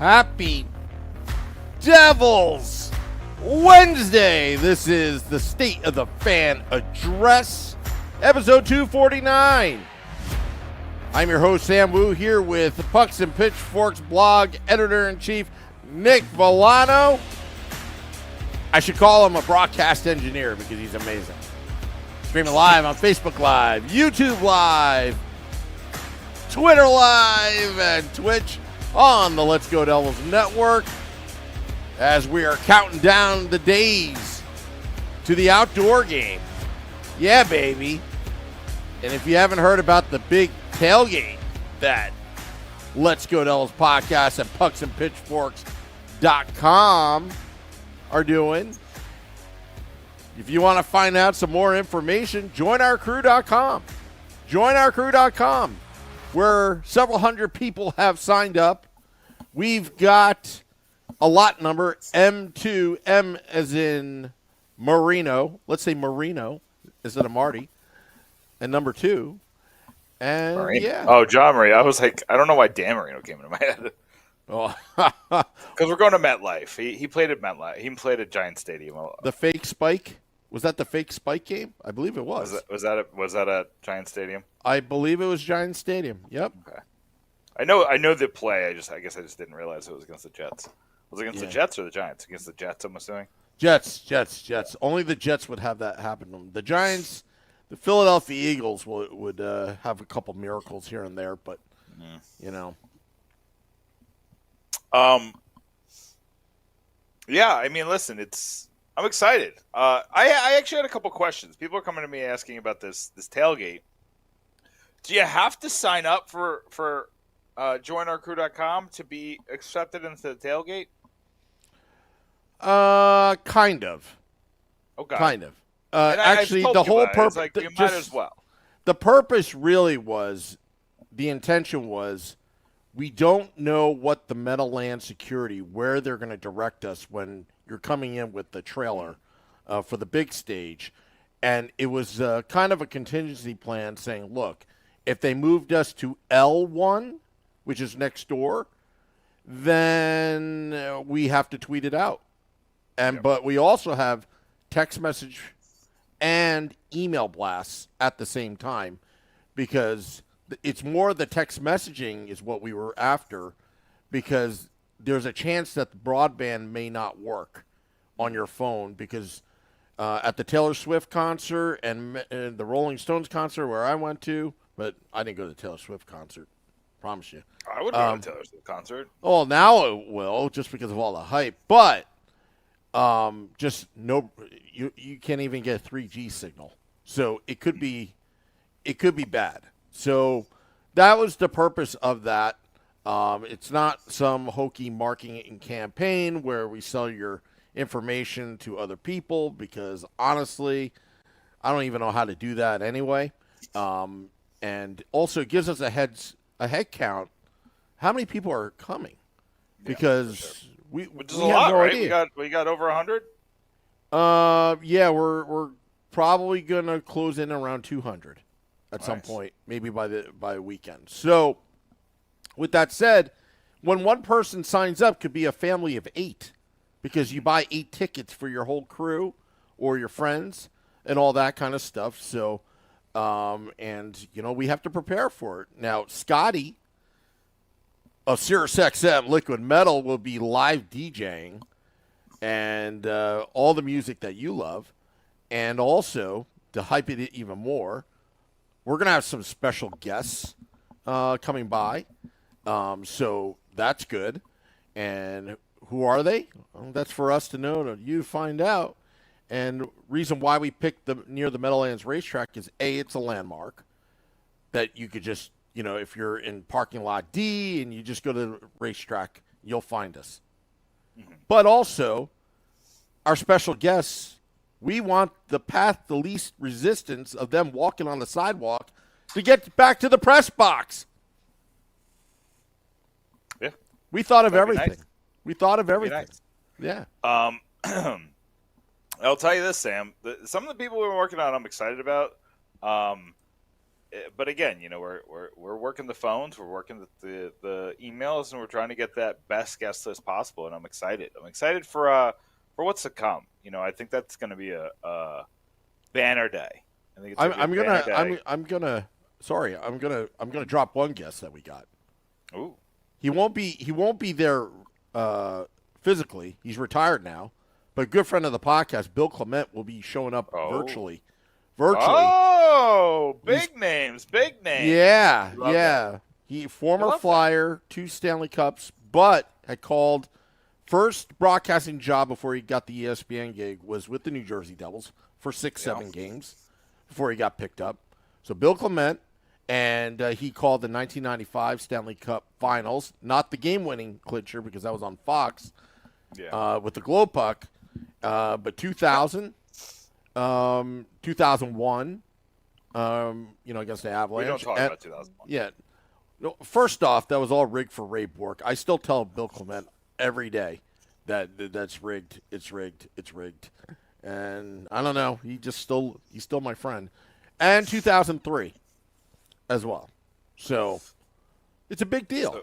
Happy Devils Wednesday. This is the State of the Fan Address, episode 249. I'm your host, Sam Wu, here with Pucks and Pitchforks blog editor-in-chief, Nick Villano. I should call him a broadcast engineer because he's amazing. Streaming live on Facebook Live, YouTube Live, Twitter Live, and Twitch on the Let's Go Devils Network as we are counting down the days to the outdoor game. Yeah, baby. And if you haven't heard about the big tailgate that Let's Go Devils podcast and pucksandpitchforks.com are doing, if you want to find out some more information, joinourcrew.com. Joinourcrew.com, where several hundred people have signed up. We've got a lot number, M2, M as in Marino. Let's say Marino instead of Marty. And number 2. And Marino. Yeah. Oh, John Marino. I was like, I don't know why Dan Marino came into my head. Oh. Because we're going to MetLife. He played at MetLife. He played at Giant Stadium. The fake spike? Was that the fake spike game? I believe it was. Was that at Giant Stadium? I believe it was Giant Stadium. Yep. Okay. I know the play. I guess I just didn't realize it was against the Jets. Was it against the Jets or the Giants? Against the Jets, I'm assuming. Jets. Only the Jets would have that happen to them. The Giants, the Philadelphia Eagles would have a couple miracles here and there, but you know. Yeah, I mean, listen, I'm excited. I actually had a couple questions. People are coming to me asking about this tailgate. Do you have to sign up for joinourcrew.com to be accepted into the tailgate? Kind of. Okay. Kind of. Actually, the whole purpose, like, you might as well. The purpose really was, the intention was, we don't know what the Meadowland security, where they're going to direct us when you're coming in with the trailer for the big stage. And it was kind of a contingency plan saying, look, if they moved us to L1, which is next door, then we have to tweet it out. But we also have text message and email blasts at the same time, because it's more the text messaging is what we were after, because there's a chance that the broadband may not work on your phone, because at the Taylor Swift concert and the Rolling Stones concert where I went to, but I didn't go to the Taylor Swift concert, promise you. I would go to the Taylor Swift concert. Well, now it will, just because of all the hype, but just no, you can't even get a 3G signal, so it could be bad. So that was the purpose of that. It's not some hokey marketing campaign where we sell your information to other people, because honestly, I don't even know how to do that anyway. And also it gives us a head count. How many people are coming? Because which is we a have lot, no right? idea. We got over 100. Yeah, we're probably gonna close in around 200 at some point, maybe by a weekend. So, with that said, when one person signs up, could be a family of 8, because you buy 8 tickets for your whole crew or your friends and all that kind of stuff. So, and we have to prepare for it. Now, Scotty of SiriusXM Liquid Metal will be live DJing, and all the music that you love, and also to hype it even more, we're going to have some special guests coming by, so that's good. And who are they? Well, that's for us to know, you find out. And reason why we picked near the Meadowlands racetrack is, A, it's a landmark that you could just, if you're in parking lot D and you just go to the racetrack, you'll find us. Mm-hmm. But also, our special guests, we want the path, the least resistance of them walking on the sidewalk to get back to the press box. Yeah. We thought of everything. Nice. We thought of everything. Nice. Yeah. I'll tell you this, Sam. Some of the people we're working on, I'm excited about. but again, we're working the phones, we're working the emails, and we're trying to get that best guest list possible. And I'm excited. I'm excited for what's to come. I think that's going to be a banner day. I think it's going to be a banner day. I'm gonna drop one guest that we got. Ooh. He won't be there physically. He's retired now, but a good friend of the podcast, Bill Clement, will be showing up virtually. Oh, big names. Yeah. That. He former Flyer, 2 Stanley Cups, but had called first broadcasting job before he got the ESPN gig was with the New Jersey Devils for 6-7 games before he got picked up. So Bill Clement, and he called the 1995 Stanley Cup Finals, not the game-winning clincher because that was on Fox with the glow puck, but 2000. 2001, against the Avalanche. We don't talk about 2001. Yeah. No, first off, that was all rigged for Ray Bork. I still tell Bill Clement every day that's rigged. It's rigged. It's rigged. And I don't know. He's still my friend. And 2003 as well. So it's a big deal.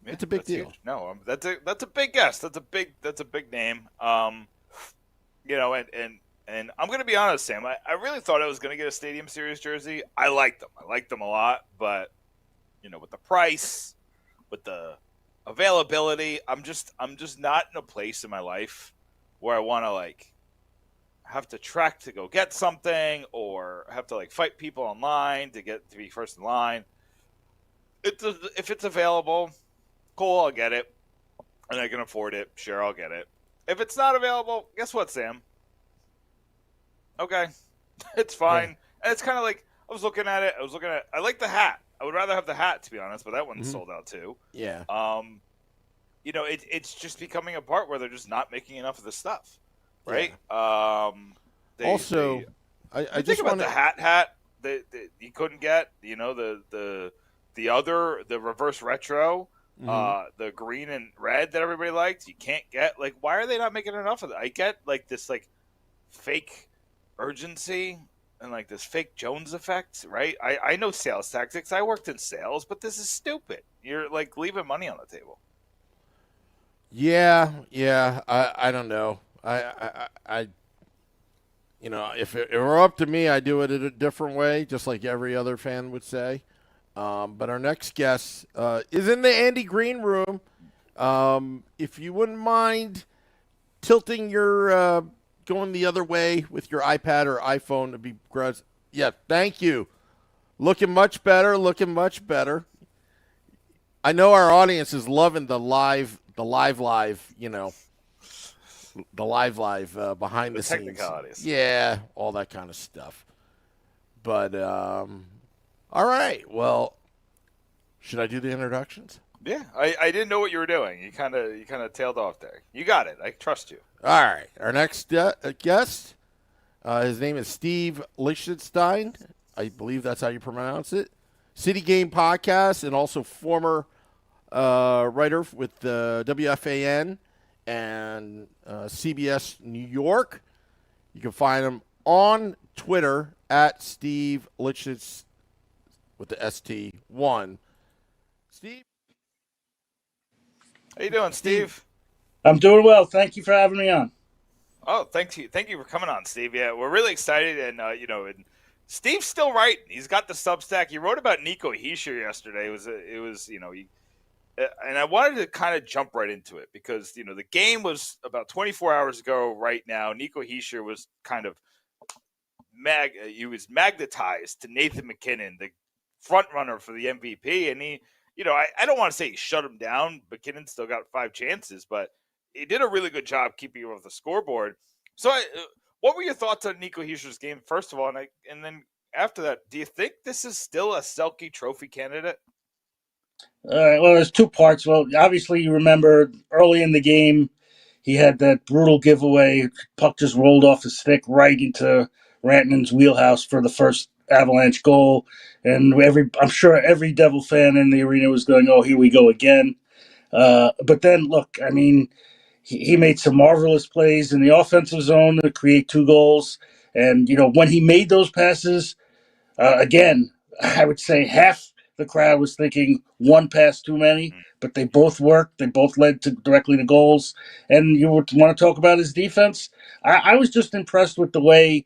It's a big deal. Huge. No, that's a big guess. That's a big name. And I'm going to be honest, Sam. I really thought I was going to get a Stadium Series jersey. I liked them. I liked them a lot. But, with the price, with the availability, I'm just not in a place in my life where I want to, have to trek to go get something or have to, fight people online to be first in line. If it's available, cool, I'll get it. And I can afford it. Sure, I'll get it. If it's not available, guess what, Sam? Okay, it's fine. Yeah. And it's kind of like, I like the hat. I would rather have the hat, to be honest, but that one's sold out too. Yeah. It's just becoming a part where they're just not making enough of the stuff, right? Yeah. I think about the hat that you couldn't get, the reverse retro, the green and red that everybody liked, you can't get. Why are they not making enough of that? I get, this, fake urgency and this fake Jones effect, right? I know sales tactics. I worked in sales, but this is stupid. You're leaving money on the table. Yeah. I don't know. I if it were up to me, I'd do it in a different way, just like every other fan would say. But our next guest is in the Andy Green room. If you wouldn't mind tilting your going the other way with your iPad or iPhone to be gross. Yeah, thank you. Looking much better. I know our audience is loving the live, the live, behind the scenes. Yeah, all that kind of stuff. But, all right. Well, should I do the introductions? Yeah, I didn't know what you were doing. You kind of tailed off there. You got it. I trust you. All right. Our next guest, his name is Steve Lichtenstein. I believe that's how you pronounce it. City Game podcast, and also former writer with WFAN and CBS New York. You can find him on Twitter at Steve Lichtenstein with the ST1. Steve? How you doing, Steve? I'm doing well. Thank you for having me on. Oh, thank you for coming on, Steve. Yeah, we're really excited, and and Steve's still writing. He's got the Substack. He wrote about Nico Hischier yesterday. It was and I wanted to kind of jump right into it because the game was about 24 hours ago. Right now, Nico Hischier was kind of he was magnetized to Nathan McKinnon, the front runner for the MVP, and he. I don't want to say he shut him down. McKinnon still got 5 chances, but he did a really good job keeping him off the scoreboard. So, what were your thoughts on Nico Hischier's game, first of all? And then after that, do you think this is still a Selke Trophy candidate? Well, there's 2 parts. Well, obviously, you remember early in the game, he had that brutal giveaway. Puck just rolled off his stick right into Rantanen's wheelhouse for the first Avalanche goal. And I'm sure every Devil fan in the arena was going, oh, here we go again. But then, look, I mean, he made some marvelous plays in the offensive zone to create 2 goals. And, when he made those passes, again, I would say half the crowd was thinking one pass too many, Mm. but they both worked. They both led directly to goals. And you want to talk about his defense? I was just impressed with the way,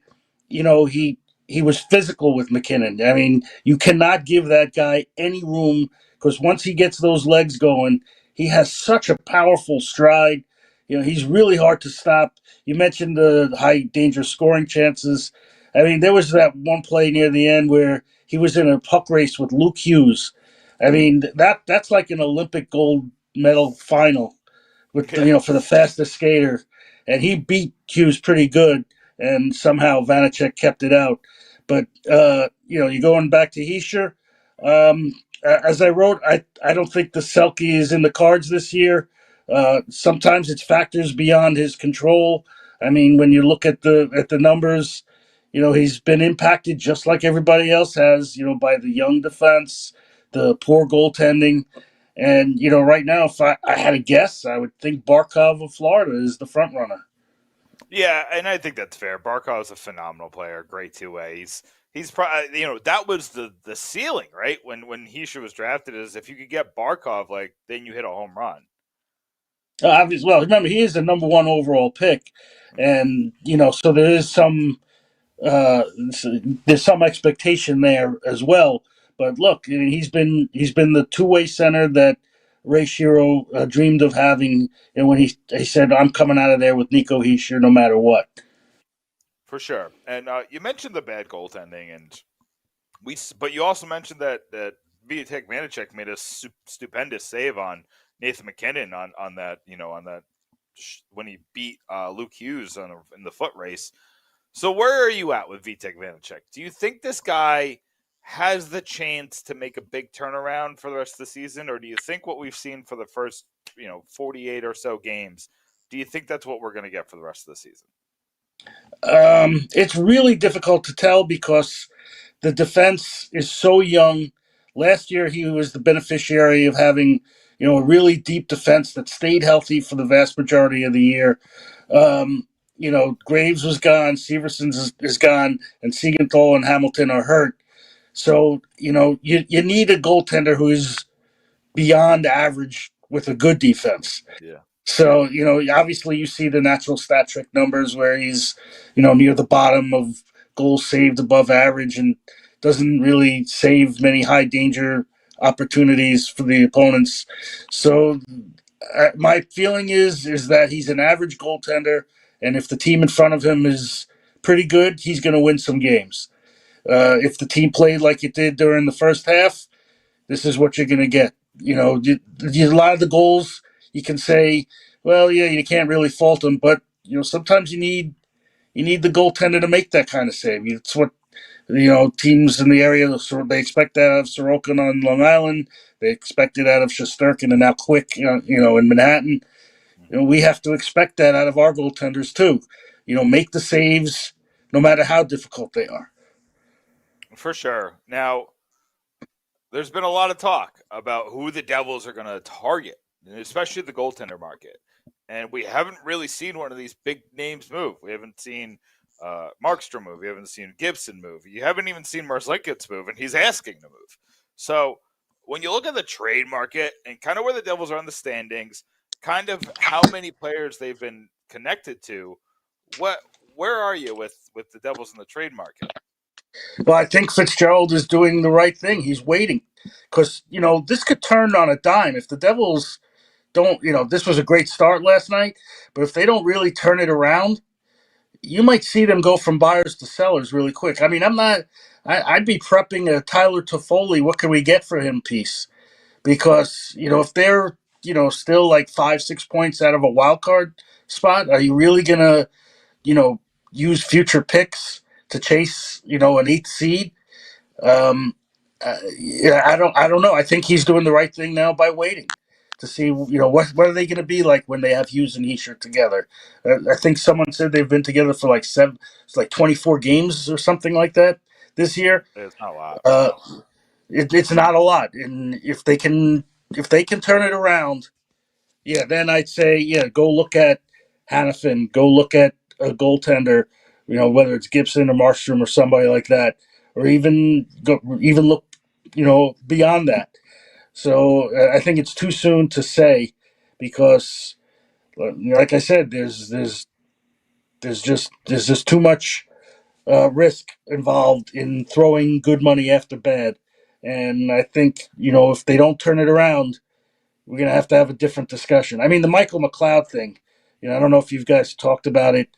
he was physical with McKinnon. I mean, you cannot give that guy any room because once he gets those legs going, he has such a powerful stride. He's really hard to stop. You mentioned the high danger scoring chances. I mean, there was that one play near the end where he was in a puck race with Luke Hughes. I mean, that's like an Olympic gold medal final with Yeah. for the fastest skater, and he beat Hughes pretty good, and somehow Vanacek kept it out. But you're going back to Heischer. As I wrote, I don't think the Selke is in the cards this year. Sometimes it's factors beyond his control. I mean, when you look at the numbers, he's been impacted just like everybody else has. By the young defense, the poor goaltending. And right now, if I had a guess, I would think Barkov of Florida is the front runner. Yeah, and I think that's fair. Barkov's a phenomenal player, great two way. He's probably that was the ceiling, right? When Hisha was drafted, is if you could get Barkov, like then you hit a home run. Obviously, well, remember he is the number one overall pick, and so there is uh, there's some expectation there as well. But look, I mean, he's been the two-way center that Ray Shiro dreamed of having, and when he said, "I'm coming out of there with Nico Hischier no matter what." For sure. And you mentioned the bad goaltending, and but you also mentioned that Vitek Vanacek made a stupendous save on Nathan McKinnon on that when he beat Luke Hughes in the foot race. So where are you at with Vitek Vanacek? Do you think this guy has the chance to make a big turnaround for the rest of the season, or do you think what we've seen for the first 48 or so games? Do you think that's what we're going to get for the rest of the season? It's really difficult to tell because the defense is so young. Last year, he was the beneficiary of having, a really deep defense that stayed healthy for the vast majority of the year. Graves was gone, Severson is gone, and Siegenthal and Hamilton are hurt. So, you need a goaltender who's beyond average with a good defense. Yeah. So, obviously you see the natural stat trick numbers where he's, near the bottom of goals saved above average and doesn't really save many high danger opportunities for the opponents. So, my feeling is that he's an average goaltender, and if the team in front of him is pretty good, he's going to win some games. If the team played like it did during the first half, this is what you're going to get. A lot of the goals you can say, well, yeah, you can't really fault them, but sometimes you need the goaltender to make that kind of save. It's what teams in the area they expect that out of Sorokin on Long Island. They expect it out of Shesterkin and now Quick, in Manhattan. We have to expect that out of our goaltenders too. Make the saves no matter how difficult they are. For sure. Now, there's been a lot of talk about who the Devils are going to target, especially the goaltender market. And we haven't really seen one of these big names move. We haven't seen Markstrom move. We haven't seen Gibson move. You haven't even seen Merzlikins move, and he's asking to move. So when you look at the trade market and kind of where the Devils are in the standings, kind of how many players they've been connected to, where are you with the Devils in the trade market? Well, I think Fitzgerald is doing the right thing. He's waiting because, this could turn on a dime. If the Devils don't, this was a great start last night, but if they don't really turn it around, you might see them go from buyers to sellers really quick. I mean, I'd be prepping a Tyler Toffoli, what can we get for him piece? Because, if they're, still like 5-6 points out of a wild card spot, are you really going to, use future picks to chase, an eighth seed? Yeah, I don't know. I think he's doing the right thing now by waiting to see, what are they going to be like when they have Hughes and Heischer together. I think someone said they've been together for like it's like 24 games or something like that this year. It's not a lot. Uh, it's not a lot, and if they can turn it around, yeah, then I'd say, yeah, go look at Hannafin, go look at a goaltender, whether it's Gibson or Markstrom or somebody like that. or even look, beyond that. So I think it's too soon to say, because, like I said, there's just too much risk involved in throwing good money after bad, and I think if they don't turn it around, we're gonna have a different discussion. I mean, the Michael McLeod thing. I don't know if you guys talked about it,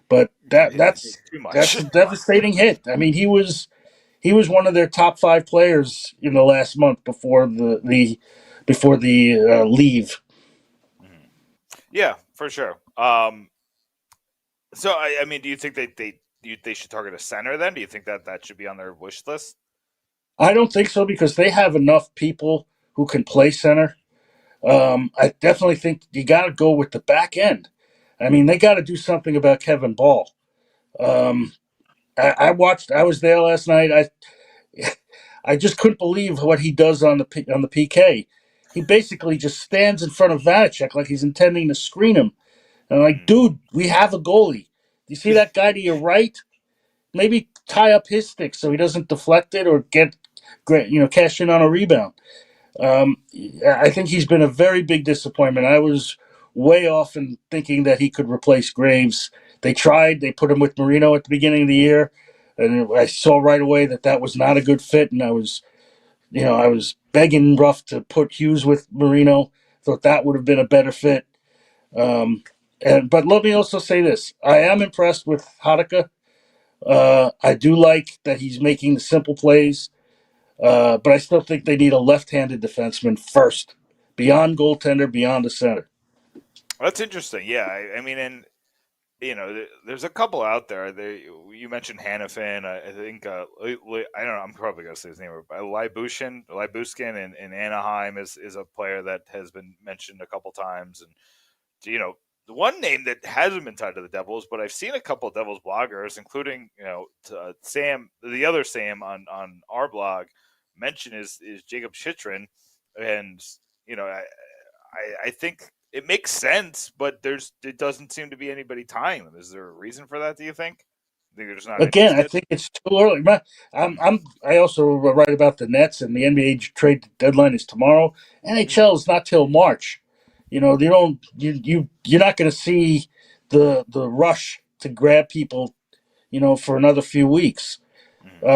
but Too that's much. a devastating hit. I mean, he was one of their top 5 players in the last month before the leave. Mhm. Yeah, for sure. So I mean, do you think they should target a center then? Do you think that should be on their wish list? I don't think so, because they have enough people who can play center. I definitely think you got to go with the back end. I mean, they got to do something about Kevin Ball. Um, I watched. I was there last night. I just couldn't believe what he does on the PK. He basically just stands in front of Vanacek like he's intending to screen him. And I'm like, Mhm. dude, we have a goalie. Do you see that guy to your right? Maybe tie up his stick so he doesn't deflect it or cash in on a rebound. Um, I think he's been a very big disappointment. I was way off in thinking that he could replace Graves. They tried. They put him with Marino at the beginning of the year, and I saw right away that was not a good fit. And I was begging Ruff to put Hughes with Marino. Thought that would have been a better fit. Um, but let me also say this: I am impressed with Hadaka. I do like that he's making the simple plays. But I still think they need a left-handed defenseman first, beyond goaltender, beyond the center. That's interesting. Yeah, I mean, and there's a couple out there. You mentioned Hannafin. I think I don't know. I'm probably gonna say his name, but Lybuskin in Anaheim is a player that has been mentioned a couple times, and the one name that hasn't been tied to the Devils, but I've seen a couple of Devils bloggers, including Sam, the other Sam on our blog, mention is Jacob Chitrin, and I think it makes sense, but it doesn't seem to be anybody tying them. Is there a reason for that? Do you think? They're just not Again, I interested. think it's too early. I also write about the Nets, and the NBA trade deadline is tomorrow. NHL is not till March. They don't. You're not going to see the rush to grab people. For another few weeks. Mm-hmm.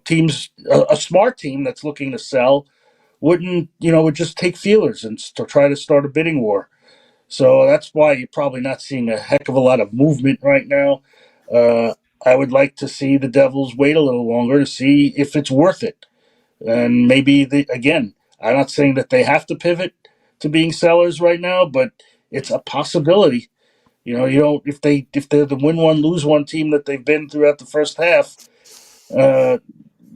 Teams, a smart team that's looking to sell would just take feelers and try to start a bidding war. So that's why you're probably not seeing a heck of a lot of movement right now. Uh, I would like to see the Devils wait a little longer to see if it's worth it. And maybe, again, I'm not saying that they have to pivot to being sellers right now, but it's a possibility. You don't if they're the win one lose one team that they've been throughout the first half. Uh,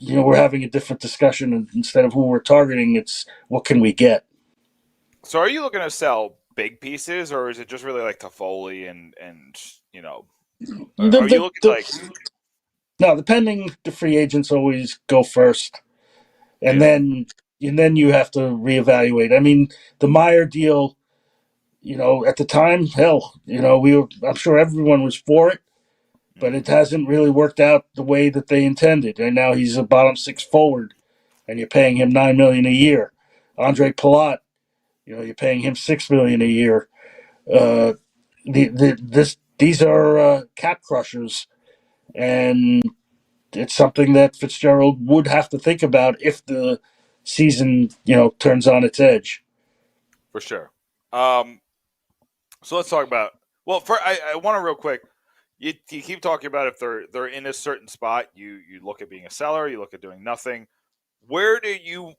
we're having a different discussion, and instead of who we're targeting, it's what can we get. So, are you looking to sell big pieces, or is it just really like Toffoli and The, are you the, looking like the, no, the pending the free agents always go first, and yeah? then you have to reevaluate. I mean, the Meyer deal, at the time, hell, I'm sure everyone was for it, but it Mm-hmm. hasn't really worked out the way that they intended. And now he's a bottom six forward, and you're paying him $9 million a year. Andre Palat, you're paying him $6 million a year. Uh, these are cap crushers, and it's something that Fitzgerald would have to think about if the season, turns on its edge. For sure. Um, so let's talk about. Well, I want to real quick. You keep talking about if they're in a certain spot, you look at being a seller, you look at doing nothing. Where do you,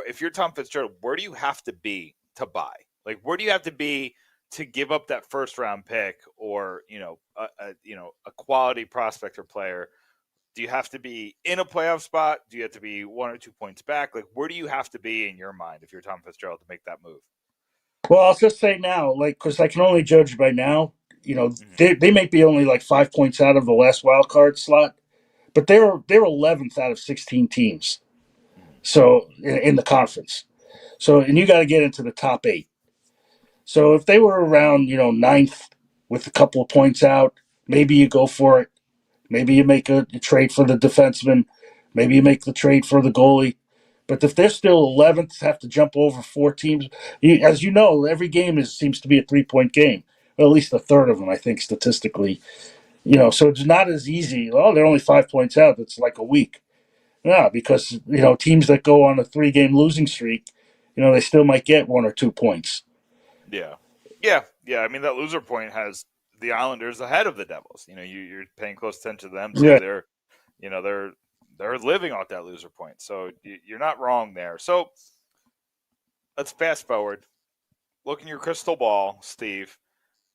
if you're Tom Fitzgerald, where do you have to be to buy? Like, where do you have to be to give up that first round pick, or a quality prospect or player? Do you have to be in a playoff spot? Do you have to be 1 or 2 points back? Like, where do you have to be in your mind if you're Tom Fitzgerald to make that move? Well, I'll just say now, because I can only judge by now. Mm-hmm. They may be only like 5 points out of the last wild card slot, but they're 11th out of 16 teams. So in the conference. So, and you got to get into the top 8. So if they were around, ninth with a couple of points out, maybe you go for it. Maybe you make a trade for the defenseman. Maybe you make the trade for the goalie. But if they're still 11th, have to jump over 4 teams. As you know, every game seems to be a 3-point game. Well, at least a third of them, I think, statistically. So it's not as easy. Oh, they're only 5 points out. It's like a week. Yeah, because teams that go on a 3-game losing streak, they still might get 1 or 2 points. Yeah, yeah. I mean, that loser point has the Islanders ahead of the Devils. You're paying close attention to them too. Yeah. They're living off that loser point. So you're not wrong there. So let's fast forward. Look in your crystal ball, Steve.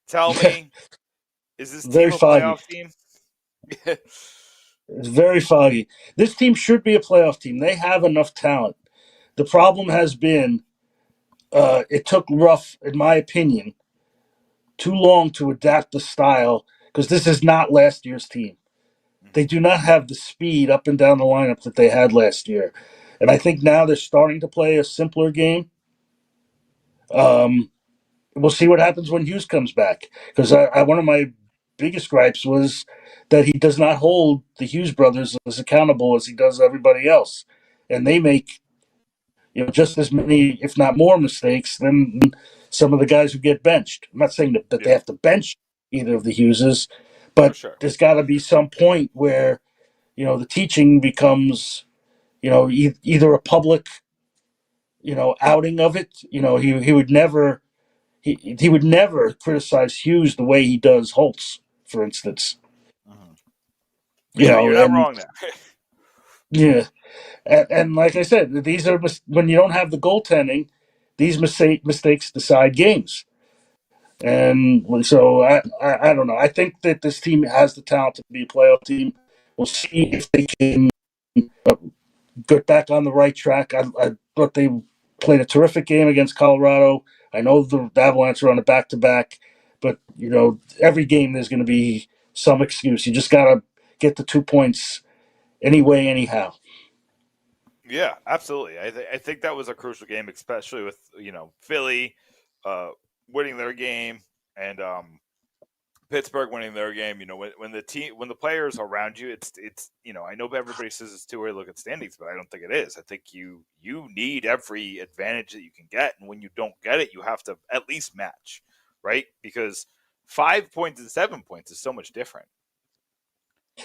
Tell me, is this Very team a foggy. playoff team? It's very foggy. This team should be a playoff team. They have enough talent. The problem has been it took Ruff, in my opinion, too long to adapt the style because this is not last year's team. They do not have the speed up and down the lineup that they had last year. And I think now they're starting to play a simpler game. We'll see what happens when Hughes comes back. Because one of my biggest gripes was that he does not hold the Hughes brothers as accountable as he does everybody else. And they make just as many, if not more, mistakes than some of the guys who get benched. I'm not saying that they have to bench either of the Hugheses, but there's got to be some point where the teaching becomes either a public outing of it. He would never he would never criticize Hughes the way he does Holtz, for instance. You're not wrong there. Yeah. And like I said, these are when you don't have the goaltending, these mistakes decide games. And so I don't know. I think that this team has the talent to be a playoff team. We'll see if they can get back on the right track. I thought they played a terrific game against Colorado. I know the Avalanche are on a back-to-back, but every game there's going to be some excuse. You just got to get the 2 points anyway, anyhow. Yeah, absolutely. I think that was a crucial game, especially with Philly winning their game and Pittsburgh winning their game. When the players are around you, it's I know everybody says it's too early to look at standings, but I don't think it is. I think you need every advantage that you can get, and when you don't get it, you have to at least match, right? Because 5 points and 7 points is so much different.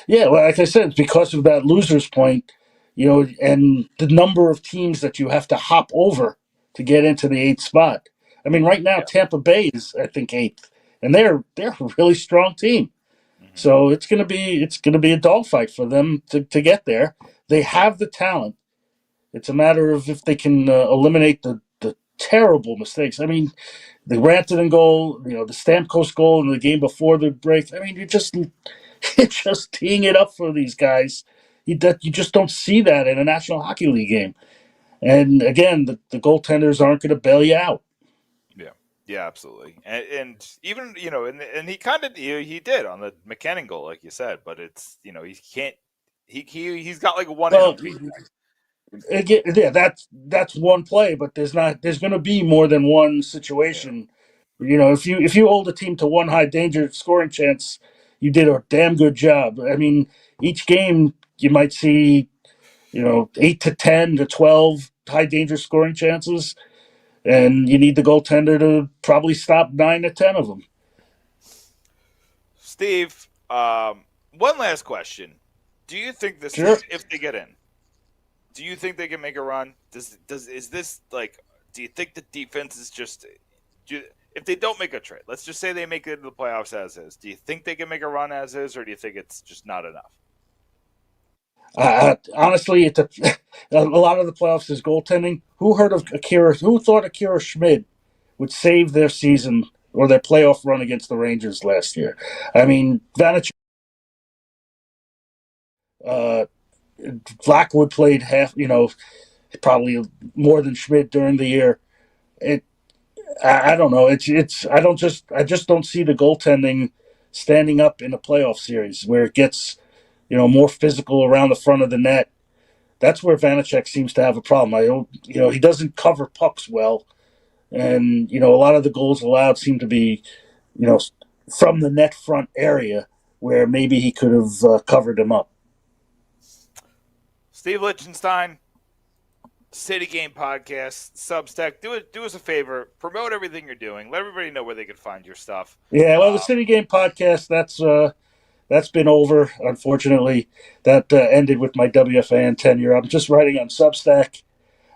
Yeah, well, like I said, it's because of that loser's point, and the number of teams that you have to hop over to get into the 8th spot. I mean, right now Tampa Bay is, I think, 8th, and they're a really strong team. Mm-hmm. So it's gonna be a dogfight for them to get there. They have the talent. It's a matter of if they can eliminate the terrible mistakes. I mean, the Rantanen goal, the Stamkos goal in the game before the break. I mean, you're just teeing it up for these guys. You just don't see that in a National Hockey League game. And again, the goaltenders aren't going to bail you out. Yeah, absolutely. And even and he kind of he did on the McKinnon goal, like you said, but it's he can't. He's got like a one. Yeah, that's one play, but there's going to be more than one situation. Yeah. If you hold a team to one high danger scoring chance, you did a damn good job. I mean, each game you might see 8 to 10 to 12 high danger scoring chances, and you need the goaltender to probably stop 9 to 10 of them. Steve, one last question: do you think this Sure. if they get in? Do you think they can make a run? Is this like? Do you think the defense is just? If they don't make a trade, let's just say they make it into the playoffs as is. Do you think they can make a run as is, or do you think it's just not enough? Honestly, a lot of the playoffs is goaltending. Who thought Akira Schmid would save their season or their playoff run against the Rangers last year? I mean, Vanacek. Blackwood played half, probably more than Schmidt during the year. I don't know. I just don't see the goaltending standing up in a playoff series where it gets, more physical around the front of the net. That's where Vanacek seems to have a problem. He doesn't cover pucks well, and a lot of the goals allowed seem to be, from the net front area where maybe he could have covered him up. Steve Lichtenstein, City Game Podcast, Substack. Do us a favor. Promote everything you're doing. Let everybody know where they can find your stuff. Yeah, well, the City Game Podcast, that's been over, unfortunately. That ended with my WFAN tenure. I'm just writing on Substack.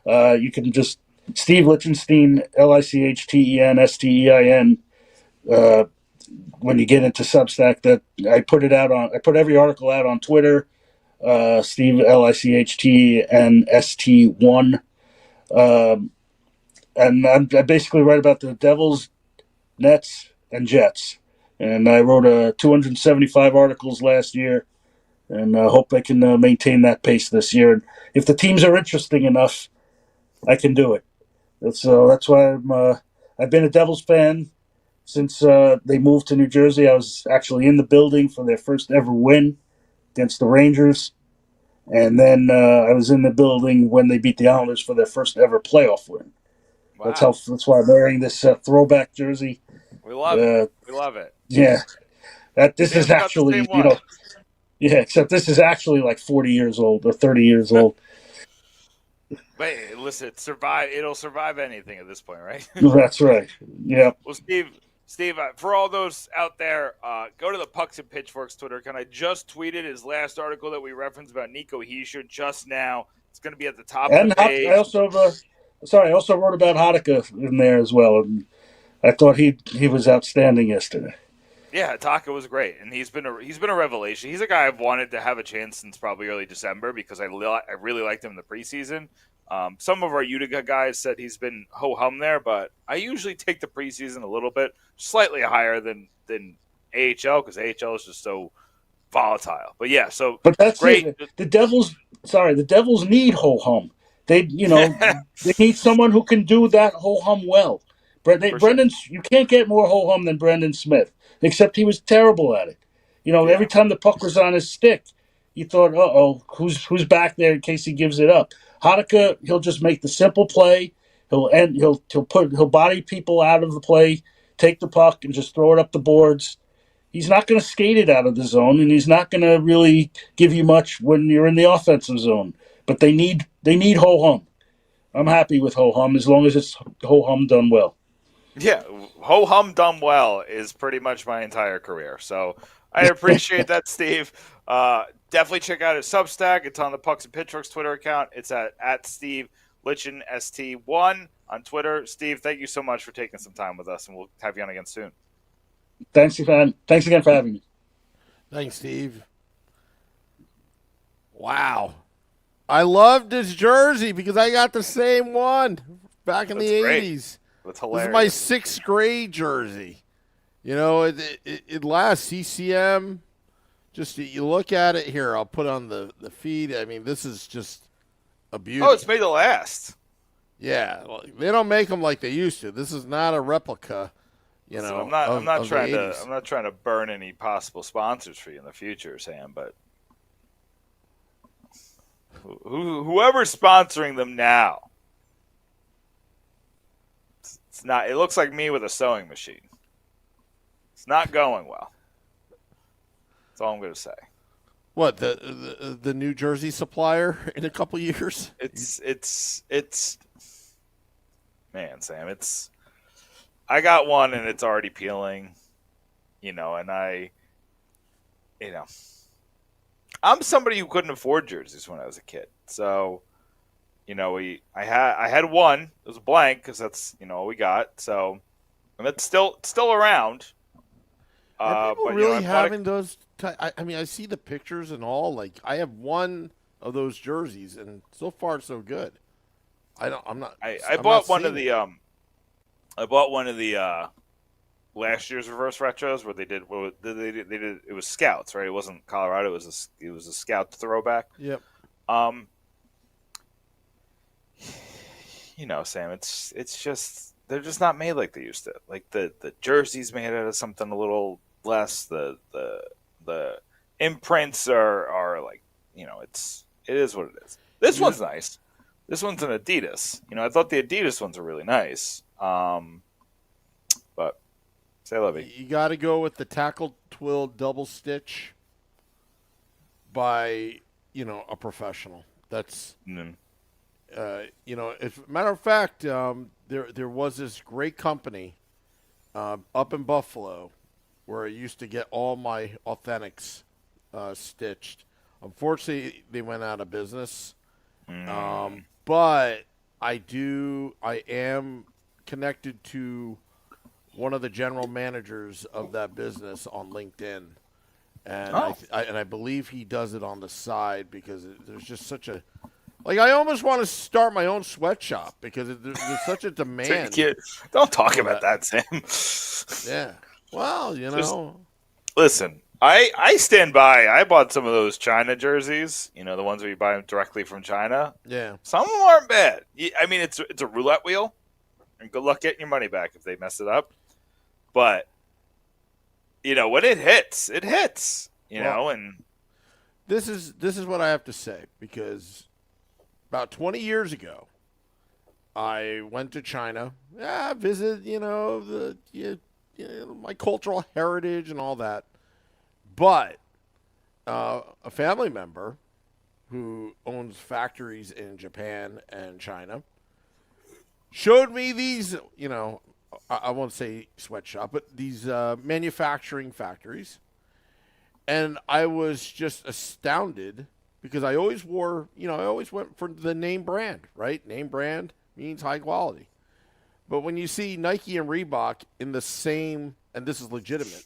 You can just Steve Lichtenstein, Lichtenstein. When you get into Substack, that I put every article out on Twitter. Steve Lichtnst1, and I basically write about the Devils, Nets, and Jets. And I wrote 275 articles last year, and I hope I can maintain that pace this year. And if the teams are interesting enough, I can do it. So that's why I've been a Devils fan since they moved to New Jersey. I was actually in the building for their first ever win against the Rangers. And then I was in the building when they beat the Islanders for their first ever playoff win. Wow. That's why I'm wearing this throwback jersey. We love it. We love it. Yeah. This is actually, except this is actually like 40 years old or 30 years old. Wait, listen, it'll survive anything at this point, right? That's right. Yeah. Well, Steve, for all those out there, go to the Pucks and Pitchforks Twitter account. I just tweeted his last article that we referenced about Nico Hischier just now. It's going to be at the top of the page. I also wrote about Hanukkah in there as well. And I thought he was outstanding yesterday. Yeah, Taka was great, and he's been a revelation. He's a guy I've wanted to have a chance since probably early December because I really liked him in the preseason. Some of our Utica guys said he's been ho-hum there, but I usually take the preseason a little bit slightly higher than AHL because AHL is just so volatile. But yeah, but that's great. It. The Devils need ho-hum. They need someone who can do that ho-hum well. You can't get more ho-hum than Brendan Smith, except he was terrible at it. Every time the puck was on his stick, you thought, who's back there in case he gives it up? Hanukkah, he'll just make the simple play. He'll body people out of the play, take the puck, and just throw it up the boards. He's not going to skate it out of the zone, and he's not going to really give you much when you're in the offensive zone. But they need ho-hum. I'm happy with ho-hum as long as it's ho-hum done well. Yeah, ho-hum done well is pretty much my entire career. So I appreciate that, Steve. Definitely check out his Substack. It's on the Pucks and Pitchforks Twitter account. It's at Steve Litchen ST1 on Twitter. Steve, thank you so much for taking some time with us, and we'll have you on again soon. Thanks again for having me. Thanks, Steve. Wow. I loved his jersey because I got the same one back in the 80s. That's hilarious. This is my sixth grade jersey. It lasts CCM. Just you look at it here. I'll put on the feed. I mean, this is just a beauty. Oh, it's made to last. Yeah, well, they don't make them like they used to. This is not a replica. So I'm not trying to burn any possible sponsors for you in the future, Sam. But whoever's sponsoring them now, it's not. It looks like me with a sewing machine. It's not going well. That's all I'm going to say. What, the New Jersey supplier in a couple years? It's man, Sam. I got one and it's already peeling. And I'm somebody who couldn't afford jerseys when I was a kid. So, I had one. It was blank because that's all we got. So, and it's still around. Are people really having those? I mean, I see the pictures and all. Like, I have one of those jerseys, and so far so good. I bought one of the last year's reverse retros where they did it was Scouts, right? It wasn't Colorado. It was a Scout throwback. Yep. Sam, it's just they're just not made like they used to. Like the jerseys made out of something a little less. The imprints are like it is what it is. This one's nice. This one's an Adidas. I thought the Adidas ones were really nice. But Say Levy. You got to go with the tackle twill double stitch by, a professional. That's, Mm. as a matter of fact, there was this great company up in Buffalo where I used to get all my authentics stitched. Unfortunately, they went out of business. But I am connected to one of the general managers of that business on LinkedIn. And I believe he does it on the side because there's just such a I almost want to start my own sweatshop because there's such a demand. Don't talk about that, Sam. Yeah. Well, Listen, I stand by. I bought some of those China jerseys. The ones where you buy them directly from China. Yeah. Some of them aren't bad. I mean, it's a roulette wheel, and good luck getting your money back if they mess it up. But when it hits, it hits. And this is what I have to say because about 20 years ago, I went to China. Visit my cultural heritage and all that. But a family member who owns factories in Japan and China showed me these, I won't say sweatshop, but these manufacturing factories. And I was just astounded because I always I always went for the name brand, right? Name brand means high quality. But when you see Nike and Reebok in the same, and this is legitimate,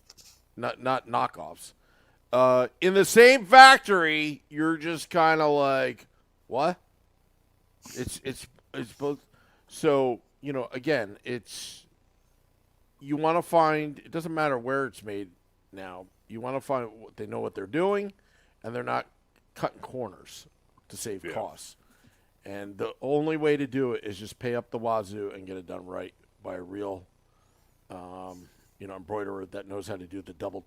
not knockoffs, in the same factory, you're just kind of like, what? It's both. So again, you want to find. It doesn't matter where it's made now. You want to find they know what they're doing, and they're not cutting corners to save costs. And the only way to do it is just pay up the wazoo and get it done right by a real, embroiderer that knows how to do the double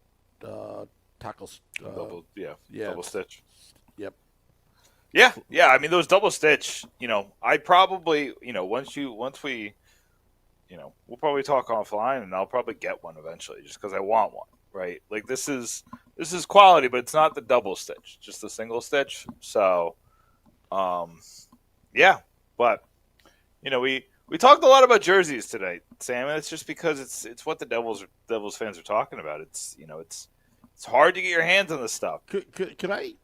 tackles. Double stitch. Yep. Yeah. I mean, those double stitch. I probably, once we, we'll probably talk offline, and I'll probably get one eventually, just because I want one. Right? Like this is quality, but it's not the double stitch, just the single stitch. So, yeah. But we talked a lot about jerseys today, Sam, and it's just because it's what the Devils fans are talking about. It's it's hard to get your hands on this stuff. Could I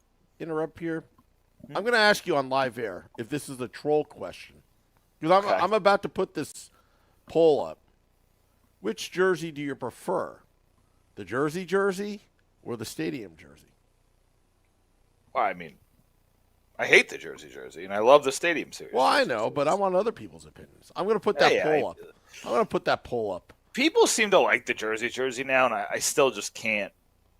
interrupt here? I'm going to ask you on live air if this is a troll question, because I'm about to put this poll up. Which jersey do you prefer? The jersey or the stadium jersey? Well, I mean, I hate the jersey, and I love the stadium series. Well, I know, but I want other people's opinions. I'm going to put that poll up. I'm going to put that poll up. People seem to like the jersey now, and I still just can't.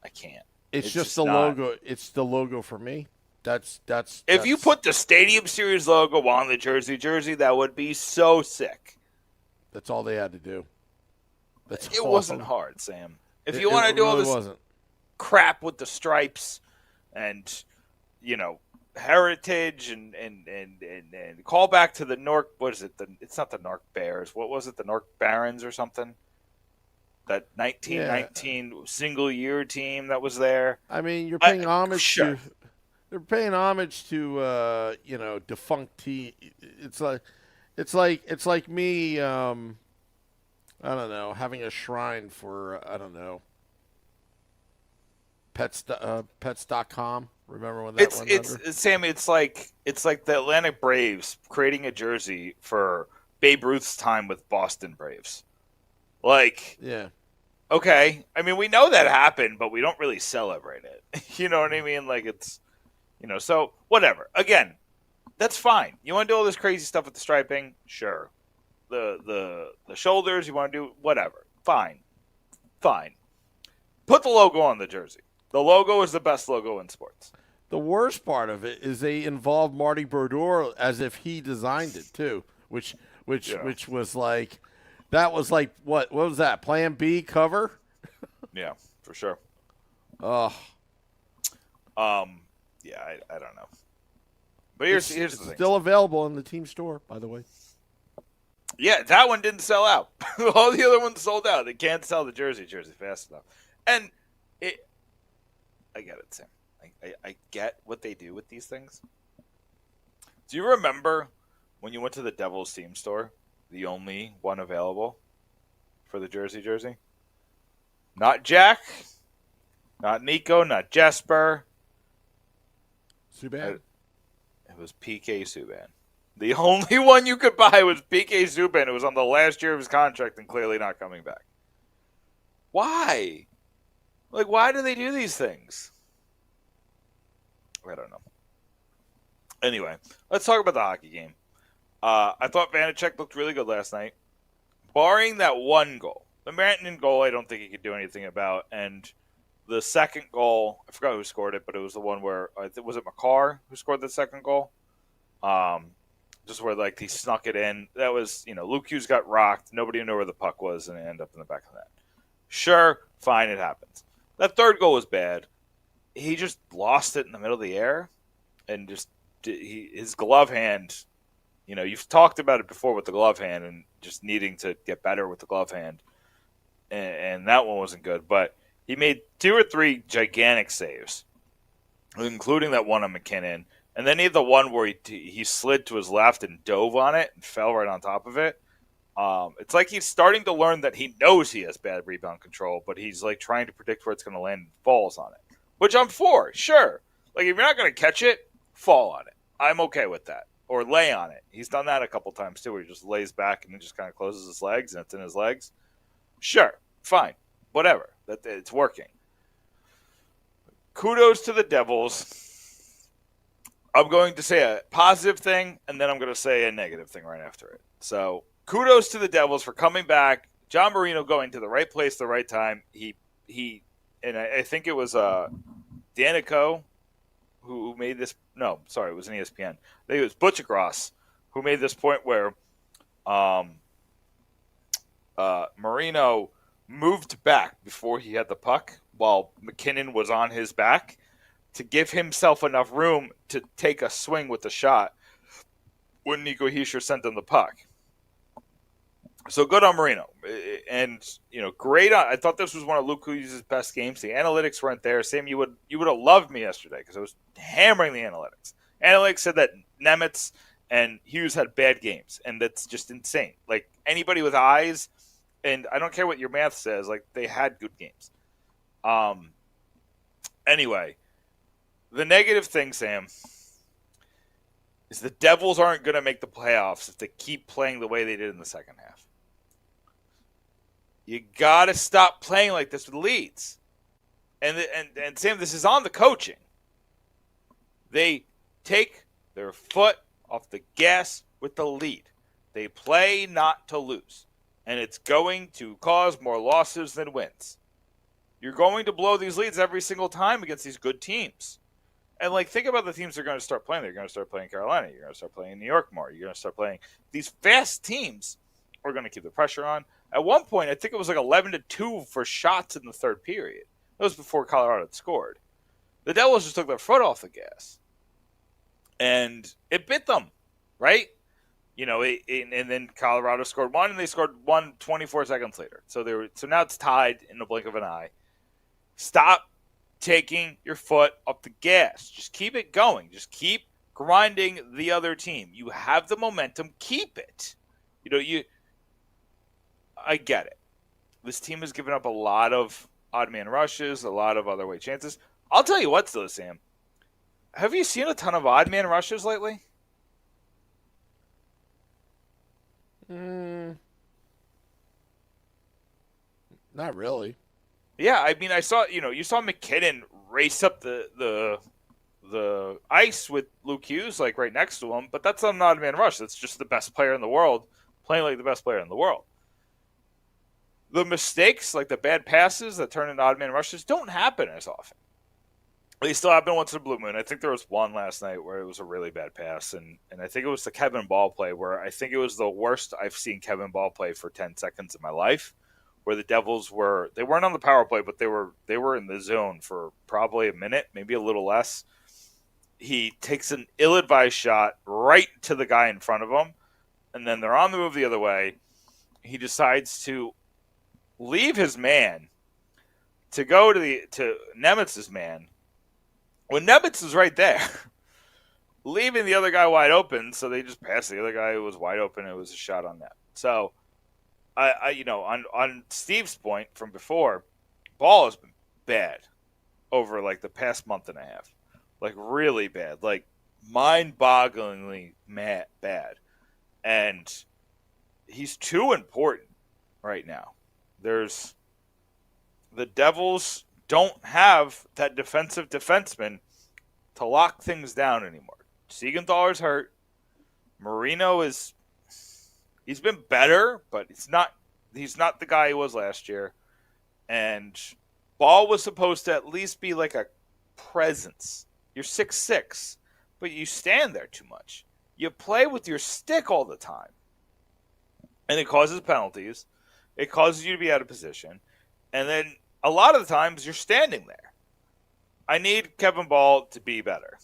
I can't. It's just the logo. It's the logo for me. That's. If you put the stadium series logo on the jersey, that would be so sick. That's all they had to do. It wasn't hard, Sam. If you want to do all this crap with the stripes and, heritage and call back to the Nork, what is it? It's not the Nork Bears. What was it? The Nork Barons or something? That 1919 single year team that was there. I mean, you're paying homage to. They're paying homage to defunct team. It's like me. I don't know, having a shrine for, I don't know, pets.com. Remember when that went under? Sammy, it's like the Atlanta Braves creating a jersey for Babe Ruth's time with Boston Braves. Yeah. Okay. I mean, we know that happened, but we don't really celebrate it. You know what I mean? It's, so whatever. Again, that's fine. You want to do all this crazy stuff with the striping? Sure. The shoulders, you want to do whatever. Fine. Put the logo on the jersey. The logo is the best logo in sports. The worst part of it is they involved Marty Brodeur as if he designed it too, which was like, that was like what was that? Plan B cover? Yeah, for sure. Yeah, I don't know. But here's the thing. Still available in the team store, by the way. Yeah, that one didn't sell out. All the other ones sold out. They can't sell the jersey fast enough. And I get it, Sam. I get what they do with these things. Do you remember when you went to the Devils team store, the only one available for the jersey? Not Jack, not Nico, not Jesper. Subban. It was PK Subban. The only one you could buy was PK Subban. It was on the last year of his contract and clearly not coming back. Why? Like, why do they do these things? I don't know. Anyway, let's talk about the hockey game. I thought Vanacek looked really good last night. Barring that one goal. The Rantanen goal, I don't think he could do anything about. And the second goal, I forgot who scored it, but it was the one where, was it McCarr who scored the second goal? Just where, like, he snuck it in. That was, Luke Hughes got rocked. Nobody knew where the puck was, and it ended up in the back of the net. Sure, fine, it happens. That third goal was bad. He just lost it in the middle of the air, and just his glove hand, you've talked about it before with the glove hand and just needing to get better with the glove hand, and that one wasn't good. But he made 2 or 3 gigantic saves, including that one on McKinnon. And then he had the one where he slid to his left and dove on it and fell right on top of it. It's like he's starting to learn that he knows he has bad rebound control, but he's like trying to predict where it's going to land and falls on it, which I'm for. Sure. Like, if you're not going to catch it, fall on it. I'm okay with that. Or lay on it. He's done that a couple times too, where he just lays back and then just kind of closes his legs and it's in his legs. Sure. Fine. Whatever. It's working. Kudos to the Devils. I'm going to say a positive thing, and then I'm going to say a negative thing right after it. So, kudos to the Devils for coming back. John Marino going to the right place, the right time. And I think it was Danico who made this. No, sorry, it was an ESPN. I think it was Butchergross who made this point where Marino moved back before he had the puck while McKinnon was on his back, to give himself enough room to take a swing with the shot when Nico Hischier sent him the puck. So good on Marino. And, great on. I thought this was one of Luke Hughes' best games. The analytics weren't there. Sam, you would have loved me yesterday because I was hammering the analytics. Analytics said that Nemitz and Hughes had bad games, and that's just insane. Like, anybody with eyes, and I don't care what your math says, like, they had good games. Anyway, the negative thing, Sam, is the Devils aren't going to make the playoffs if they keep playing the way they did in the second half. You got to stop playing like this with leads. And Sam, this is on the coaching. They take their foot off the gas with the lead. They play not to lose. And it's going to cause more losses than wins. You're going to blow these leads every single time against these good teams. And, think about the teams they're going to start playing. They're going to start playing Carolina. You're going to start playing New York more. You're going to start playing these fast teams. Are going to keep the pressure on. At one point, I think it was 11-2 for shots in the third period. That was before Colorado had scored. The Devils just took their foot off the gas. And it bit them, right? And then Colorado scored one, and they scored one 24 seconds later. So now it's tied in the blink of an eye. Stop taking your foot off the gas. Just keep it going. Just keep grinding the other team. You have the momentum. Keep it. I get it. This team has given up a lot of odd man rushes, a lot of other way chances. I'll tell you what, though, Sam. Have you seen a ton of odd man rushes lately? Not really. Yeah, I mean, I saw, you saw McKinnon race up the ice with Luke Hughes, right next to him, but that's not an odd man rush. That's just the best player in the world playing like the best player in the world. The mistakes, like the bad passes that turn into odd man rushes, don't happen as often. They still happen once in a blue moon. I think there was one last night where it was a really bad pass, and I think it was the Kevin Ball play where I think it was the worst I've seen Kevin Ball play for 10 seconds in my life, where the Devils they weren't on the power play, but they were in the zone for probably a minute, maybe a little less. He takes an ill-advised shot right to the guy in front of him, and then they're on the move the other way. He decides to leave his man to go to Nemitz's man when Nemitz is right there, leaving the other guy wide open. So they just passed the other guy who was wide open. It was a shot on net. So I on Steve's point from before, ball has been bad over like the past month and a half, like really bad, like mind-bogglingly bad, and he's too important right now. The Devils don't have that defensive defenseman to lock things down anymore. Siegenthaler's hurt. Marino he's been better, but he's not the guy he was last year. And Ball was supposed to at least be like a presence. You're 6'6", but you stand there too much. You play with your stick all the time. And it causes penalties. It causes you to be out of position. And then a lot of the times you're standing there. I need Kevin Ball to be better.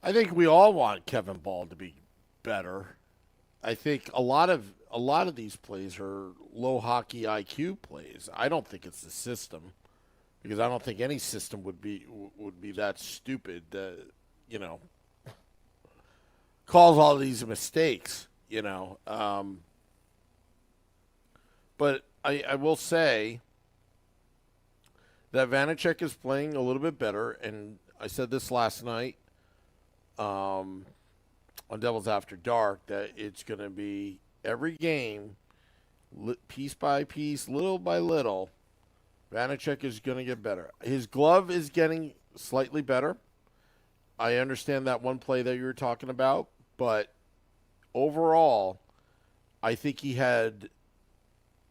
I think we all want Kevin Ball to be better. I think a lot of these plays are low hockey IQ plays. I don't think it's the system, because I don't think any system would be that stupid that, calls all these mistakes, But I will say that Vanacek is playing a little bit better, and I said this last night on Devils After Dark, that it's going to be every game, piece by piece, little by little, Vanacek is going to get better. His glove is getting slightly better. I understand that one play that you were talking about, but overall, I think he had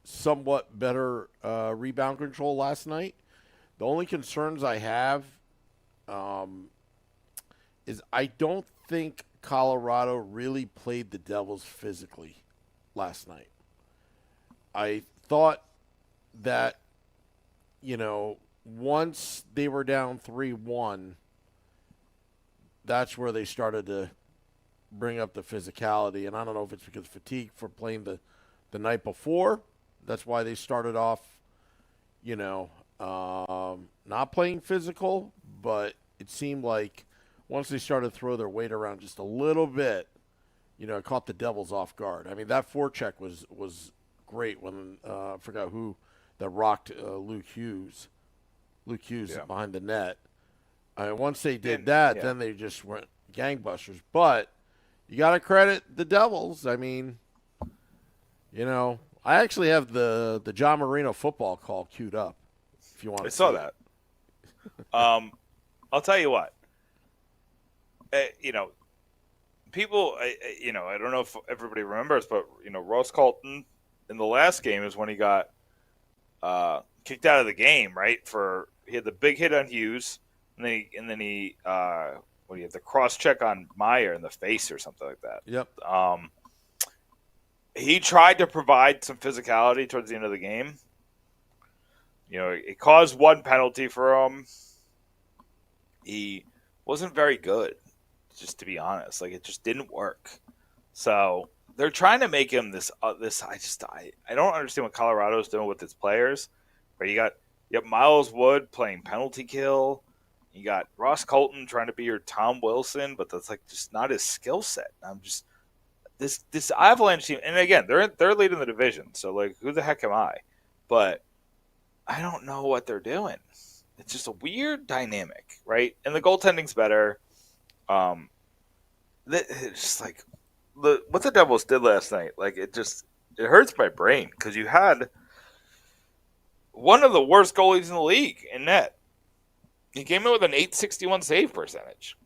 somewhat better rebound control last night. The only concerns I have is I don't think Colorado really played the Devils physically last night. I thought that, once they were down 3-1, that's where they started to bring up the physicality. And I don't know if it's because of fatigue for playing the night before. That's why they started off, not playing physical. But it seemed like once they started to throw their weight around just a little bit, it caught the Devils off guard. I mean, that forecheck was great when I forgot who that rocked Luke Hughes. Luke Hughes behind the net. I mean, once they did that, then they just went gangbusters. But you got to credit the Devils. I mean, I actually have the John Marino football call queued up. If you want, I saw that. I'll tell you what. People. I don't know if everybody remembers, but Ross Colton in the last game is when he got kicked out of the game. Right, he had the big hit on Hughes, and then he what do you have, the cross check on Meyer in the face or something like that. Yep. He tried to provide some physicality towards the end of the game. It caused one penalty for him. He wasn't very good, just to be honest. Like, it just didn't work. So they're trying to make him this. I don't understand what Colorado's doing with its players. But you got Miles Wood playing penalty kill. You got Ross Colton trying to be your Tom Wilson, but that's like just not his skill set. I'm just this Avalanche team, and again, they're leading the division, so like, who the heck am I? But I don't know what they're doing. It's just a weird dynamic, right? And the goaltending's better. It's just like what the Devils did last night. Like, it hurts my brain, because you had one of the worst goalies in the league in net. He came in with an .861 save percentage.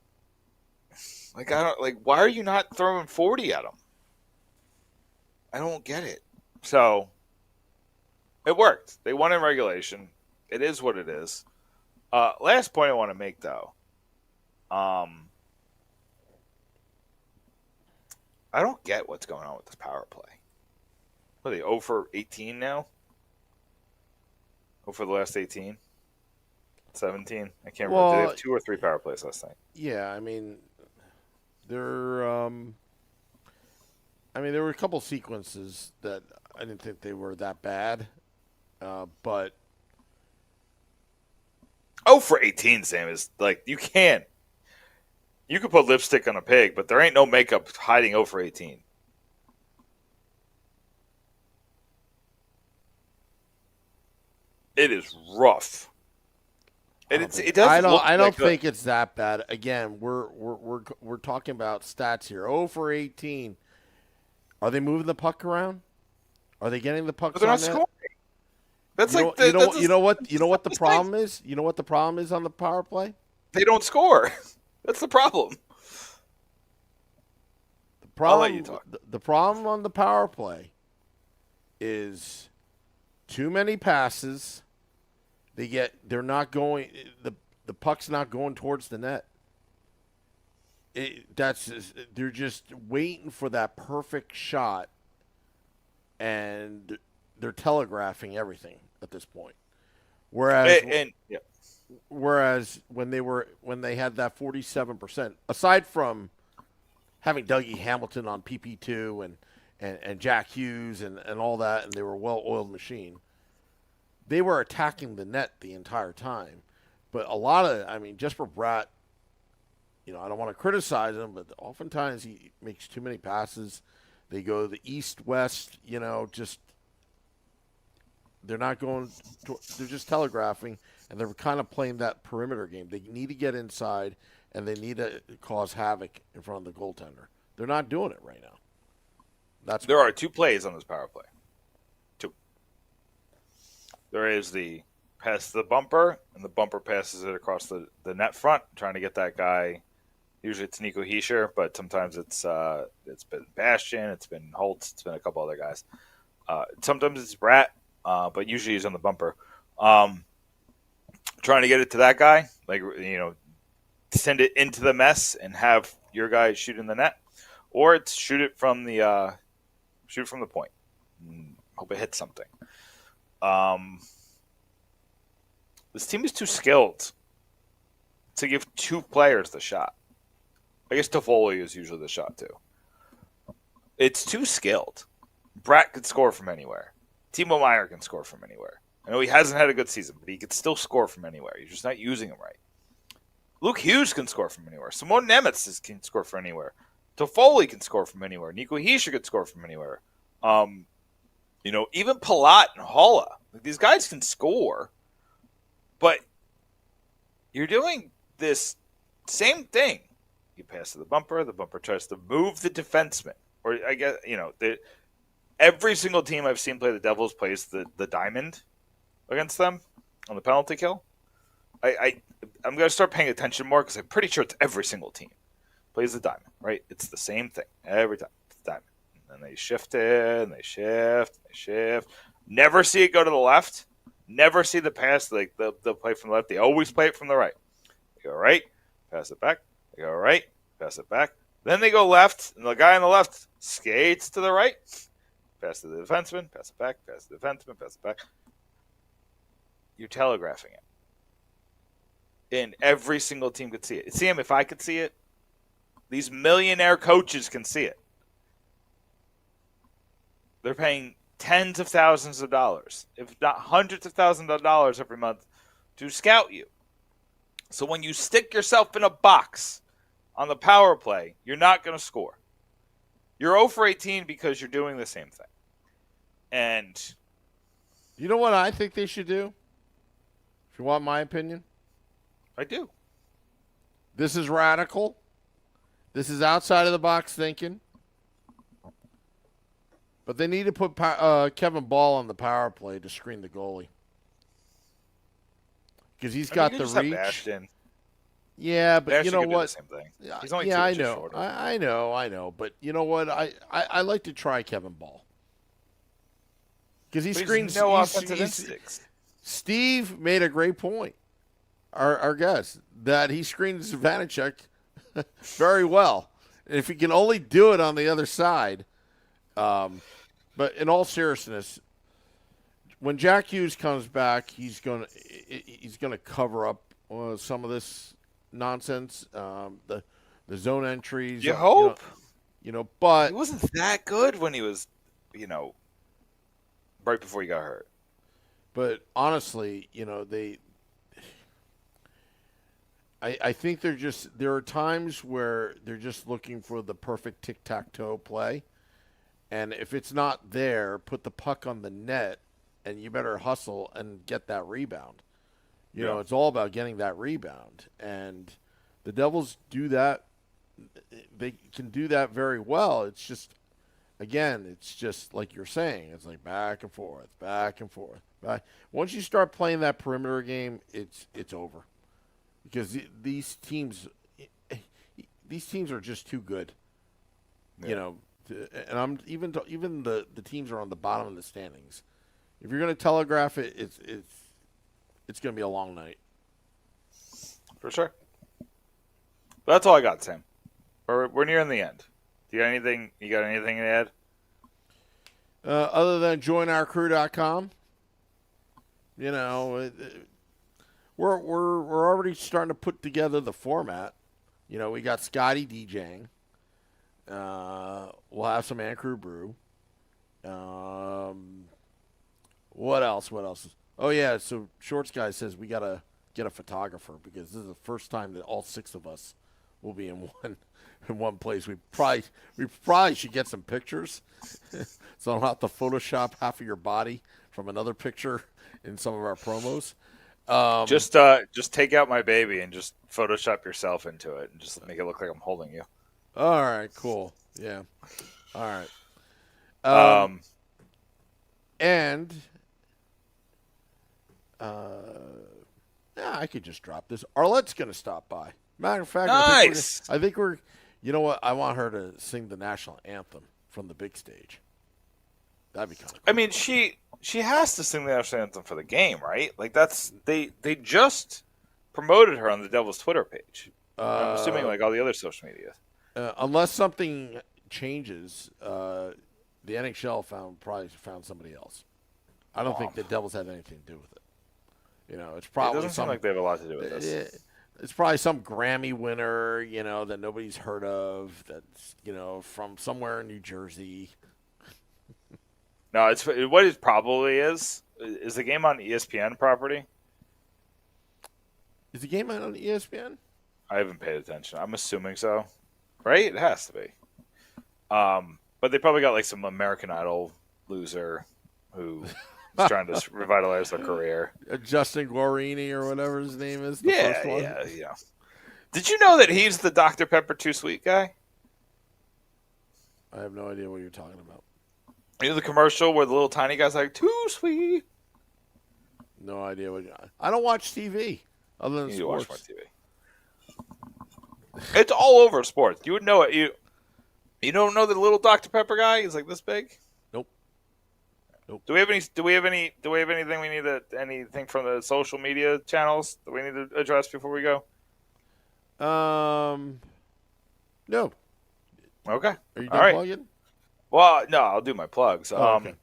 Why are you not throwing 40 at him? I don't get it. So it worked. They won in regulation. It is what it is. Last point I want to make, though. I don't get what's going on with this power play. What are they, 0 for 18 now? 0 for the last 18? 17. I can't remember. Did they Well, have 2 or 3 power plays last night? yeah, there were a couple sequences that I didn't think they were that bad, but 0 for 18, Sam, is like you could put lipstick on a pig, but there ain't no makeup hiding 0 for 18. It is rough. And it doesn't. I don't good. think it's that bad. Again, we're talking about stats here. 0 for 18. Are they moving the puck around? Are they getting the pucks But they're on not net? scoring. That's You know, like the, you know, that's you know what you know what the that's problem is? You know what the problem is on the power play? They don't score. That's the problem. The problem, I'll let you talk. The problem on the power play is too many passes. They're not going. The puck's not going towards the net. They're just waiting for that perfect shot, and they're telegraphing everything at this point. Whereas Yeah. Whereas when they had that 47%, aside from having Dougie Hamilton on PP2 and Jack Hughes and all that, and they were a well-oiled machine, they were attacking the net the entire time. But a lot of, Jesper Bratt, I don't want to criticize him, but oftentimes he makes too many passes. They go the east-west, just they're not going, they're just telegraphing. And they're kind of playing that perimeter game. They need to get inside, and they need to cause havoc in front of the goaltender. They're not doing it right now. There are 2 plays on this power play. 2. There is the pass to the bumper, and the bumper passes it across the net front, trying to get that guy. Usually it's Nico Hischier, but sometimes it's been Bastian, it's been Holtz, it's been a couple other guys. Sometimes it's Bratt, but usually he's on the bumper. Trying to get it to that guy, send it into the mess and have your guy shoot in the net, or it's shoot it from the point. Hope it hits something. This team is too skilled to give 2 players the shot. I guess Toffoli is usually the shot too. It's too skilled. Bratt could score from anywhere. Timo Meier can score from anywhere. I know he hasn't had a good season, but he could still score from anywhere. You're just not using him right. Luke Hughes can score from anywhere. Simone Nemetz can score from anywhere. Toffoli can score from anywhere. Nico Hischier can score from anywhere. Even Palat and Holla. These guys can score, but you're doing this same thing. You pass to the bumper tries to move the defenseman. Or I guess, every single team I've seen play the Devils plays the diamond against them on the penalty kill. I'm going to start paying attention more because I'm pretty sure it's every single team plays the diamond, right? It's the same thing every time. It's the diamond. And then they shift it, and they shift. Never see it go to the left. Never see the pass, like the play from the left. They always play it from the right. They go right, pass it back. They go right, pass it back. Then they go left, and the guy on the left skates to the right. Pass to the defenseman, pass it back, pass to the defenseman, pass it back. You're telegraphing it. And every single team could see it. Sam, if I could see it, these millionaire coaches can see it. They're paying tens of thousands of dollars, if not hundreds of thousands of dollars every month to scout you. So when you stick yourself in a box on the power play, you're not going to score. You're 0 for 18 because you're doing the same thing. And you know what I think they should do? If you want my opinion, I do. This is radical. This is outside of the box thinking. But they need to put Kevin Ball on the power play to screen the goalie. Because he's got the reach. Yeah, but you know what? Same thing. He's only 2 I inches know. shorter. I know. But you know what? I like to try Kevin Ball. Because he screens no offensive instincts. Steve made a great point. Our guest, that he screens Vanacek very well. And if he can only do it on the other side. But in all seriousness, when Jack Hughes comes back, he's gonna cover up some of this nonsense. The zone entries. You hope. But He wasn't that good when he was, right before he got hurt. But honestly, I think there are times where they're just looking for the perfect tic-tac-toe play. And if it's not there, put the puck on the net, and you better hustle and get that rebound. It's all about getting that rebound. And the Devils do that. They can do that very well. It's just, again, it's just like you're saying. It's like back and forth, back and forth. Once you start playing that perimeter game, it's over. Because these teams are just too good. Yeah. And I'm even the teams are on the bottom of the standings. If you're going to telegraph it, it's going to be a long night. For sure. But that's all I got, Sam. We're nearing the end. Do you got anything? You got anything to add? Other than joinourcrew.com, we're already starting to put together the format. We got Scotty DJing. We'll have some Crew Brew. What else? Oh yeah, so Shorts Guy says we gotta get a photographer because this is the first time that all 6 of us will be in one place. We probably should get some pictures, so I don't have to Photoshop half of your body from another picture in some of our promos. Just take out my baby and just Photoshop yourself into it and just make it look like I'm holding you. All right, cool. Yeah. All right. And I could just drop this. Arlette's going to stop by. Matter of fact, nice. I think we're. You know what? I want her to sing the national anthem from the big stage. That'd be kind of cool. I mean, she has to sing the national anthem for the game, right? Like they just promoted her on the Devils Twitter page. I'm assuming like all the other social media. Unless something changes, the NHL probably found somebody else. I don't think the Devils had anything to do with it. It's probably it doesn't seem like they have a lot to do with this. It's probably some Grammy winner, that nobody's heard of. That's from somewhere in New Jersey. No, it's what it probably is. Is the game on ESPN property? Is the game on ESPN? I haven't paid attention. I'm assuming so. Right? It has to be. But they probably got like some American Idol loser who is trying to revitalize their career. Justin Guarini or whatever his name is. The first one. Yeah. Did you know that he's the Dr. Pepper Too Sweet guy? I have no idea what you're talking about. You know the commercial where the little tiny guy's like, too sweet? No idea what I don't watch TV other than You sports. watch more TV. It's all over sports. You would know it. You don't know the little Dr. Pepper guy? He's like this big? Nope. Do we have anything we need anything from the social media channels that we need to address before we go? No. Okay. Are you all done right. plugging? Well, no, I'll do my plugs. Okay.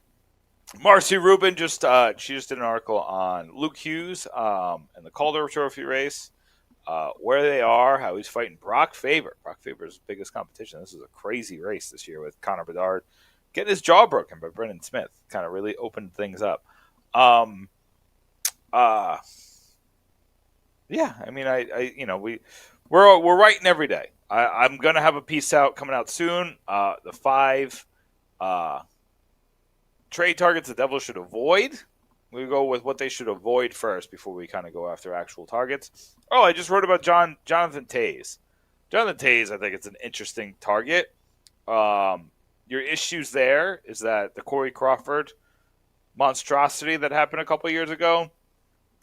Marcy Rubin she just did an article on Luke Hughes and the Calder Trophy race, where they are, how he's fighting Brock Faber. Brock Faber's biggest competition. This is a crazy race this year with Connor Bedard getting his jaw broken by Brendan Smith. Kind of really opened things up. Yeah, I mean, we're writing every day. I'm gonna have a piece out coming out soon. The 5 trade targets the Devils should avoid. We go with what they should avoid first before we kind of go after actual targets. Oh, I just wrote about Jonathan Toews. Jonathan Toews, I think it's an interesting target. Your issues there is that the Corey Crawford monstrosity that happened a couple years ago,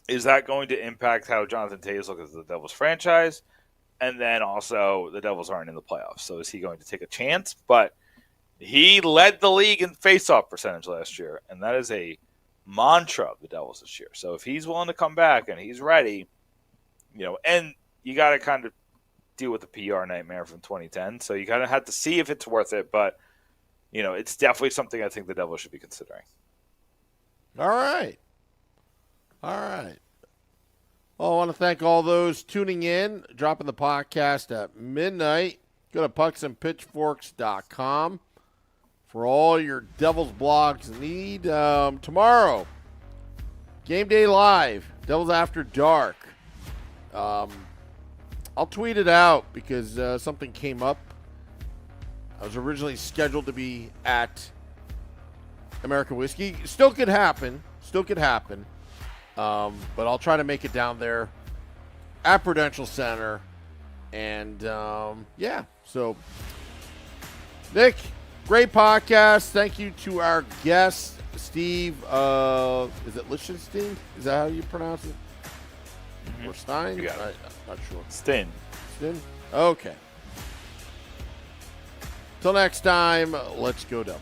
is that going to impact how Jonathan Toews looks at the Devils franchise? And then also the Devils aren't in the playoffs, so is he going to take a chance? But he led the league in faceoff percentage last year, and that is a mantra of the Devils this year. So if he's willing to come back and he's ready, and you got to kind of deal with the PR nightmare from 2010, so you kind of have to see if it's worth it. But it's definitely something I think the Devils should be considering. All right. Well, I want to thank all those tuning in, dropping the podcast at midnight. Go to pucksandpitchforks.com for all your Devils blogs need. Tomorrow, Game Day Live, Devils After Dark. I'll tweet it out because something came up. I was originally scheduled to be at American Whiskey. Still could happen. But I'll try to make it down there at Prudential Center. And, so, Nick, great podcast. Thank you to our guest, Steve. Is it Lichtenstein? Is that how you pronounce it? Mm-hmm. Or Stein? You got it. I'm not sure. Stin. Okay. Till next time, let's go Devils.